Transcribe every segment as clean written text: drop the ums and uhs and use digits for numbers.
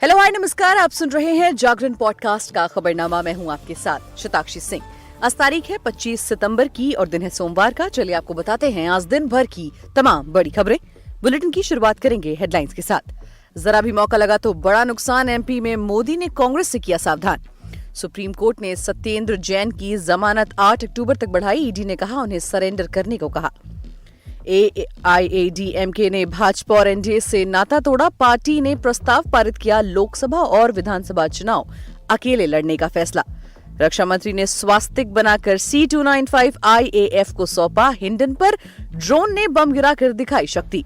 Hello hi नमस्कार, आप सुन रहे हैं जागरण पॉडकास्ट का खबरनामा। मैं हूं आपके साथ शताक्षी सिंह। आज तारीख है 25 सितंबर की और दिन है सोमवार का। चलिए आपको बताते हैं आज दिन भर की तमाम बड़ी खबरें। बुलेटिन की शुरुआत करेंगे हेडलाइंस के साथ। जरा भी मौका लगा तो बड़ा नुकसान, एमपी में मोदी ने कांग्रेस से किया सावधान। सुप्रीम कोर्ट ने सत्येंद्र जैन की जमानत 8 अक्टूबर तक बढ़ाई। ईडी ने कहा उन्हें सरेंडर करने को कहा। एआईएडीएमके ने भाजपा और एनडीए से नाता तोड़ा। पार्टी ने प्रस्ताव पारित किया, लोकसभा और विधानसभा चुनाव अकेले लड़ने का फैसला। रक्षा मंत्री ने स्वास्तिक बनाकर C295 IAF को सौंपा। हिंडन पर ड्रोन ने बम गिराकर दिखाई शक्ति।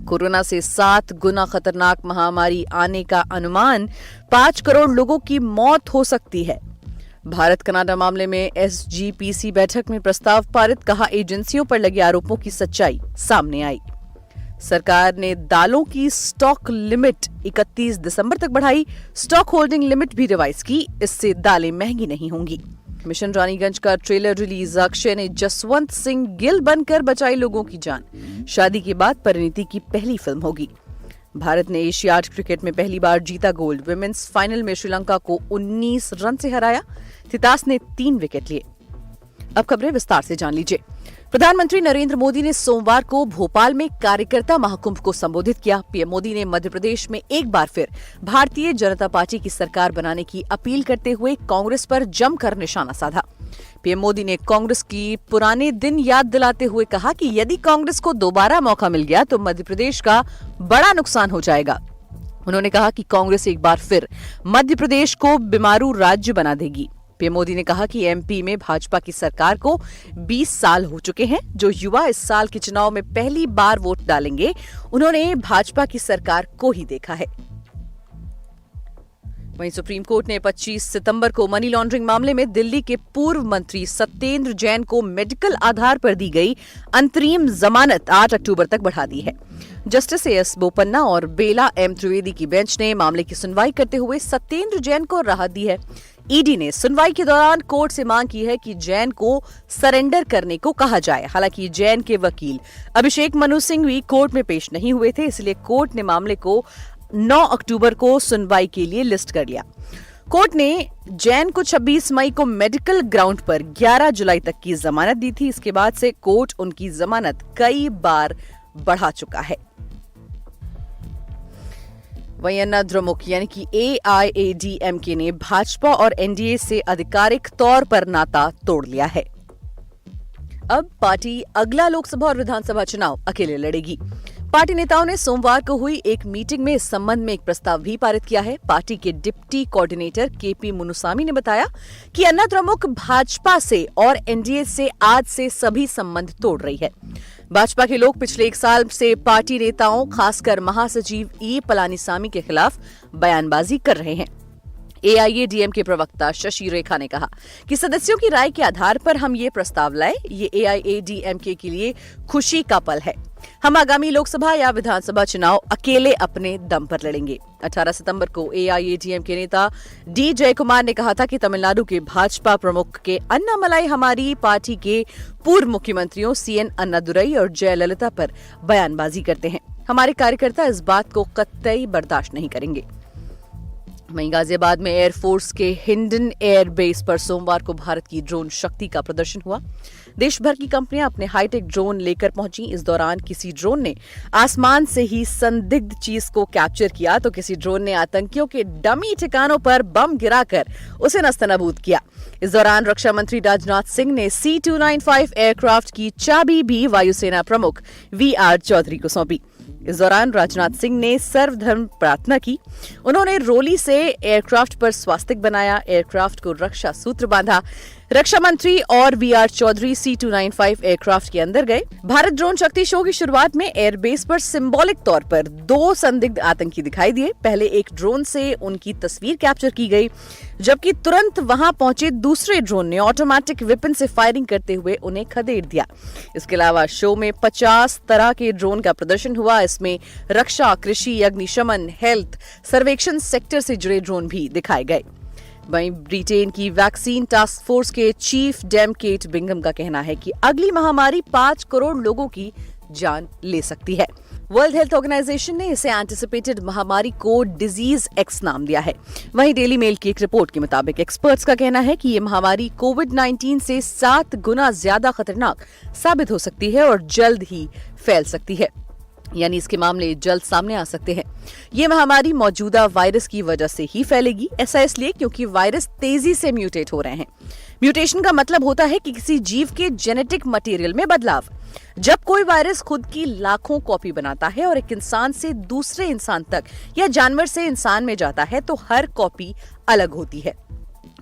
कोरोना से 7 गुना खतरनाक महामारी आने का अनुमान। 5 करोड़ लोगों की मौत हो सकती है। भारत कनाडा मामले में SGPC बैठक में प्रस्ताव पारित, कहा एजेंसियों पर लगे आरोपों की सच्चाई सामने आई। सरकार ने दालों की स्टॉक लिमिट 31 दिसंबर तक बढ़ाई। स्टॉक होल्डिंग लिमिट भी रिवाइज की, इससे दालें महंगी नहीं होंगी। मिशन रानीगंज का ट्रेलर रिलीज। अक्षय ने जसवंत सिंह गिल बनकर बचाई लोगों की जान। शादी के बाद परिणीति की पहली फिल्म होगी। भारत ने एशियाड क्रिकेट में पहली बार जीता गोल्ड। विमेंस फाइनल में श्रीलंका को 19 रन से हराया। थितास ने 3 विकेट लिए। अब खबरें विस्तार से जान लीजिए। प्रधानमंत्री नरेंद्र मोदी ने सोमवार को भोपाल में कार्यकर्ता महाकुंभ को संबोधित किया। पीएम मोदी ने मध्य प्रदेश में एक बार फिर भारतीय जनता पार्टी की सरकार बनाने की अपील करते हुए कांग्रेस पर जमकर निशाना साधा। पीएम मोदी ने कांग्रेस की पुराने दिन याद दिलाते हुए कहा कि यदि कांग्रेस को दोबारा मौका मिल गया तो मध्य प्रदेश का बड़ा नुकसान हो जाएगा। उन्होंने कहा कि कांग्रेस एक बार फिर मध्य प्रदेश को बीमारू राज्य बना देगी। पीएम मोदी ने कहा कि एमपी में भाजपा की सरकार को 20 साल हो चुके हैं। जो युवा इस साल के चुनाव में पहली बार वोट डालेंगे, उन्होंने भाजपा की सरकार को ही देखा है। वहीं सुप्रीम कोर्ट ने 25 सितंबर को मनी लॉन्ड्रिंग मामले में दिल्ली के पूर्व मंत्री सत्येंद्र जैन को मेडिकल आधार पर दी गई अंतरिम जमानत 8 अक्टूबर तक बढ़ा दी है। जस्टिस एस बोपन्ना और बेला एम त्रिवेदी की बेंच ने मामले की सुनवाई करते हुए सत्येंद्र जैन को राहत दी है। ईडी ने सुनवाई के दौरान कोर्ट से मांग की है कि जैन को सरेंडर करने को कहा जाए। हालांकि जैन के वकील अभिषेक मनु सिंघवी कोर्ट में पेश नहीं हुए थे, इसलिए कोर्ट ने मामले को 9 अक्टूबर को सुनवाई के लिए लिस्ट कर लिया। कोर्ट ने जैन को 26 मई को मेडिकल ग्राउंड पर 11 जुलाई तक की जमानत दी थी। इसके बाद से कोर्ट उनकी जमानत कई बार बढ़ा चुका है। वहीं अन्ना द्रमुक यानी कि AIADMK ने भाजपा और एनडीए से आधिकारिक तौर पर नाता तोड़ लिया है। अब पार्टी अगला लोकसभा और विधानसभा चुनाव अकेले लड़ेगी। पार्टी नेताओं ने सोमवार को हुई एक मीटिंग में इस संबंध में एक प्रस्ताव भी पारित किया है। पार्टी के डिप्टी कोऑर्डिनेटर KP मुनुसामी ने बताया कि अन्ना द्रमुक भाजपा से और एनडीए से आज से सभी संबंध तोड़ रही है। भाजपा के लोग पिछले 1 साल से पार्टी नेताओं, खासकर महासचिव E पलानीसामी के खिलाफ बयानबाजी कर रहे हैं। AIADMK के प्रवक्ता शशि रेखा ने कहा कि सदस्यों की राय के आधार पर हम ये प्रस्ताव लाए। ये AIADMK के लिए खुशी का पल है। हम आगामी लोकसभा या विधानसभा चुनाव अकेले अपने दम पर लड़ेंगे। 18 सितंबर को AIADMK नेता D जयकुमार ने कहा था कि तमिलनाडु के भाजपा प्रमुख के अन्नामलाई हमारी पार्टी के पूर्व मुख्यमंत्रियों CN अन्नादुरई और जयललिता पर बयानबाजी करते हैं। हमारे कार्यकर्ता इस बात को कतई बर्दाश्त नहीं करेंगे। वहीं गाजियाबाद में एयरफोर्स के हिंडन एयर बेस पर सोमवार को भारत की ड्रोन शक्ति का प्रदर्शन हुआ। देश भर की कंपनियां अपने हाईटेक ड्रोन लेकर पहुंची। इस दौरान किसी ड्रोन ने आसमान से ही संदिग्ध चीज को कैप्चर किया तो किसी ड्रोन ने आतंकियों के डमी ठिकानों पर बम गिराकर उसे नस्तनाबूद किया। इस दौरान रक्षा मंत्री राजनाथ सिंह ने C295 एयरक्राफ्ट की चाबी भी वायुसेना प्रमुख VR चौधरी को सौंपी। इस दौरान राजनाथ सिंह ने सर्वधर्म प्रार्थना की। उन्होंने रोली से एयरक्राफ्ट पर स्वास्तिक बनाया, एयरक्राफ्ट को रक्षा सूत्र बांधा। रक्षा मंत्री और VR चौधरी C295 एयरक्राफ्ट के अंदर गए। भारत ड्रोन शक्ति शो की शुरुआत में एयरबेस पर सिंबॉलिक तौर पर 2 संदिग्ध आतंकी दिखाई दिए। पहले एक ड्रोन से उनकी तस्वीर कैप्चर की गई, जबकि तुरंत वहां पहुंचे दूसरे ड्रोन ने ऑटोमेटिक वेपन से फायरिंग करते हुए उन्हें खदेड़ दिया। इसके अलावा शो में 50 तरह के ड्रोन का प्रदर्शन हुआ। इसमें रक्षा, कृषि, अग्निशमन, हेल्थ, सर्वेक्षण सेक्टर से जुड़े ड्रोन भी दिखाए गए। वहीं ब्रिटेन की वैक्सीन टास्क फोर्स के चीफ डेम केट बिंगम का कहना है कि अगली महामारी 5 करोड़ लोगों की जान ले सकती है। वर्ल्ड हेल्थ ऑर्गेनाइजेशन ने इसे एंटिसिपेटेड महामारी को डिजीज एक्स नाम दिया है। वहीं डेली मेल की एक रिपोर्ट के मुताबिक एक्सपर्ट्स का कहना है कि ये महामारी कोविड-19 से 7 गुना ज्यादा खतरनाक साबित हो सकती है और जल्द ही फैल सकती है, यानी इसके मामले जल्द सामने आ सकते हैं। ये महामारी मौजूदा वायरस की वजह से ही फैलेगी। ऐसा इसलिए क्योंकि वायरस तेजी से म्यूटेट हो रहे हैं। म्यूटेशन का मतलब होता है कि किसी जीव के जेनेटिक मटेरियल में बदलाव। जब कोई वायरस खुद की लाखों कॉपी बनाता है और एक इंसान से दूसरे इंसान तक या जानवर से इंसान में जाता है तो हर कॉपी अलग होती है।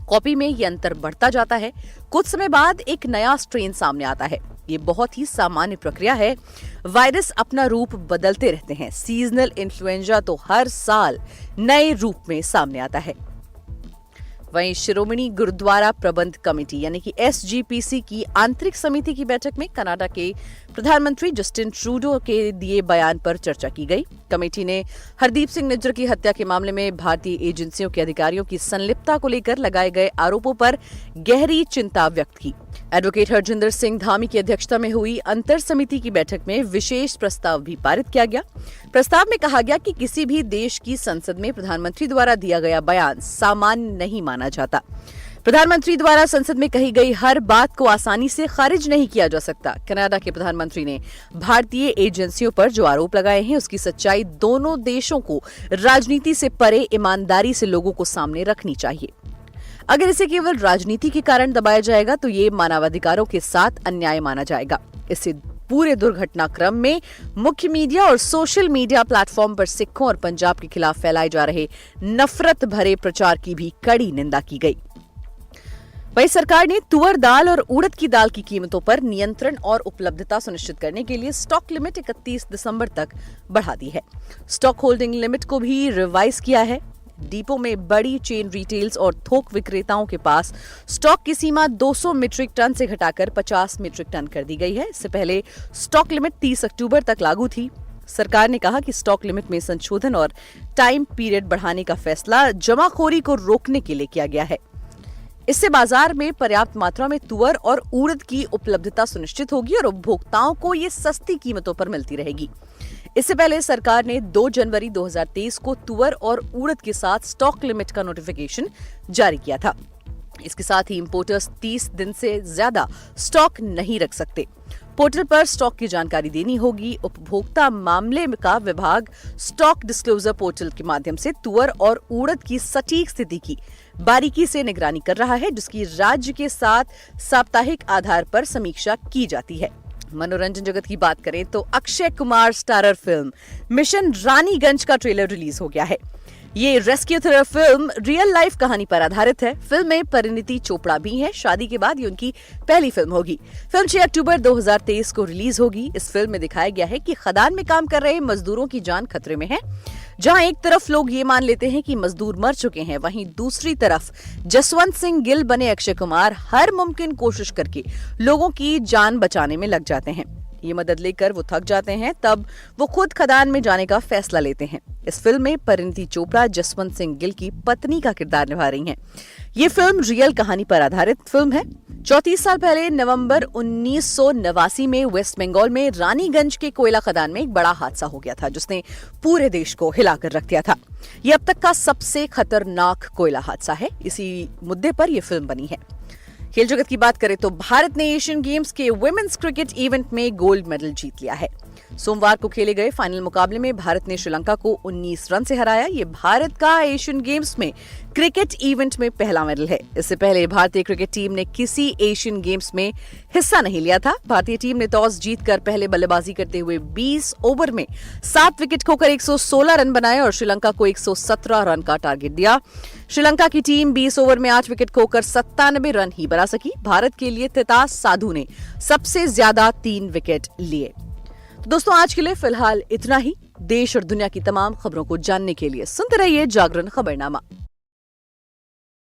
कॉपी में ये अंतर बढ़ता जाता है। कुछ समय बाद एक नया स्ट्रेन सामने आता है। ये बहुत ही सामान्य प्रक्रिया है। वायरस अपना रूप बदलते रहते हैं। सीजनल इन्फ्लुएंजा तो हर साल नए रूप में सामने आता है। वहीं शिरोमणि गुरुद्वारा प्रबंध कमेटी यानी कि SGPC की आंतरिक समिति की बैठक में कनाडा के प्रधानमंत्री जस्टिन ट्रूडो के दिए बयान पर चर्चा की गई। कमेटी ने हरदीप सिंह निज्जर की हत्या के मामले में भारतीय एजेंसियों के अधिकारियों की संलिप्तता को लेकर लगाए गए आरोपों पर गहरी चिंता व्यक्त की। एडवोकेट हरजिंदर सिंह धामी की अध्यक्षता में हुई अंतर समिति की बैठक में विशेष प्रस्ताव भी पारित किया गया। प्रस्ताव में कहा गया कि किसी भी देश की संसद में प्रधानमंत्री द्वारा दिया गया बयान सामान्य नहीं माना जाता। प्रधानमंत्री द्वारा संसद में कही गई हर बात को आसानी से खारिज नहीं किया जा सकता। कनाडा के प्रधानमंत्री ने भारतीय एजेंसियों पर जो आरोप लगाए हैं उसकी सच्चाई दोनों देशों को राजनीति से परे ईमानदारी से लोगों को सामने रखनी चाहिए। अगर इसे केवल राजनीति के कारण दबाया जाएगा तो ये मानवाधिकारों के साथ अन्याय माना जाएगा। इससे पूरे दुर्घटनाक्रम में मुख्य मीडिया और सोशल मीडिया प्लेटफॉर्म पर सिखों और पंजाब के खिलाफ फैलाए जा रहे नफरत भरे प्रचार की भी कड़ी निंदा की गई। वहीं सरकार ने तुअर दाल और उड़द की दाल की कीमतों पर नियंत्रण और उपलब्धता सुनिश्चित करने के लिए स्टॉक लिमिट 31 दिसंबर तक बढ़ा दी है। स्टॉक होल्डिंग लिमिट को भी रिवाइज किया है। डिपो में बड़ी चेन रिटेल्स और थोक विक्रेताओं के पास स्टॉक की सीमा 200 मीट्रिक टन से घटाकर 50 मीट्रिक टन कर दी गई है। इससे पहले स्टॉक लिमिट 30 अक्टूबर तक लागू थी। सरकार ने कहा कि स्टॉक लिमिट में संशोधन और टाइम पीरियड बढ़ाने का फैसला जमाखोरी को रोकने के लिए किया गया है। इससे बाजार में पर्याप्त मात्रा में तुअर और उड़द की उपलब्धता सुनिश्चित होगी और उपभोक्ताओं को ये सस्ती कीमतों पर मिलती रहेगी। इससे पहले सरकार ने 2 जनवरी 2023 को तुअर और उड़द के साथ स्टॉक लिमिट का नोटिफिकेशन जारी किया था। इसके साथ ही इंपोर्टर्स 30 दिन से ज्यादा स्टॉक नहीं रख सकते। पोर्टल पर स्टॉक की जानकारी देनी होगी। उपभोक्ता मामले का विभाग स्टॉक डिस्क्लोजर पोर्टल के माध्यम से तुअर और उड़द की सटीक स्थिति की बारीकी से निगरानी कर रहा है, जिसकी राज्य के साथ साप्ताहिक आधार पर समीक्षा की जाती है। मनोरंजन जगत की बात करें तो Akshay Kumar starrer film mission Raniganj का ट्रेलर रिलीज हो गया है। ये rescue thriller film real life कहानी पर आधारित है। फिल्म में परिणीति चोपड़ा भी है। शादी के बाद ये उनकी पहली फिल्म होगी। फिल्म 6 अक्टूबर 2023 को रिलीज होगी। इस फिल्म में दिखाया गया है कि खदान में काम कर रहे मजदूरों की जान खतरे में है। जहां एक तरफ लोग ये मान लेते हैं कि मजदूर मर चुके हैं, वहीं दूसरी तरफ जसवंत सिंह गिल बने अक्षय कुमार हर मुमकिन कोशिश करके लोगों की जान बचाने में लग जाते हैं। ये मदद लेकर वो थक जाते हैं, तब वो खुद खदान में जाने का फैसला लेते हैं। इस फिल्म में परिणीति चोपड़ा जसवंत सिंह गिल की पत्नी का किरदार निभा रही हैं। ये फिल्म रियल कहानी पर आधारित फिल्म है। 34 साल पहले नवंबर 1989 में वेस्ट बंगाल में रानीगंज के कोयला खदान में एक बड़ा हादसा हो गया था, जिसने पूरे देश को हिलाकर रख दिया था। ये अब तक का सबसे खतरनाक कोयला हादसा है। इसी मुद्दे पर यह फिल्म बनी है। खेल जगत की बात करें तो भारत ने एशियन गेम्स के वुमेन्स क्रिकेट इवेंट में गोल्ड मेडल जीत लिया है। सोमवार को खेले गए फाइनल मुकाबले में भारत ने श्रीलंका को 19 रन से हराया। ये भारत का एशियन गेम्स में क्रिकेट इवेंट में पहला मेडल है। इससे पहले भारतीय क्रिकेट टीम ने किसी एशियन गेम्स में हिस्सा नहीं लिया था। भारतीय टीम ने टॉस जीतकर पहले बल्लेबाजी करते हुए 20 ओवर में 7 विकेट खोकर 116 रन बनाए और श्रीलंका को 117 रन का टारगेट दिया। श्रीलंका की टीम 20 ओवर में 8 विकेट खोकर 97 रन ही बना सकी। भारत के लिए तितास साधु ने सबसे ज्यादा 3 विकेट लिए। तो दोस्तों, आज के लिए फिलहाल इतना ही। देश और दुनिया की तमाम खबरों को जानने के लिए सुनते रहिए जागरण खबरनामा।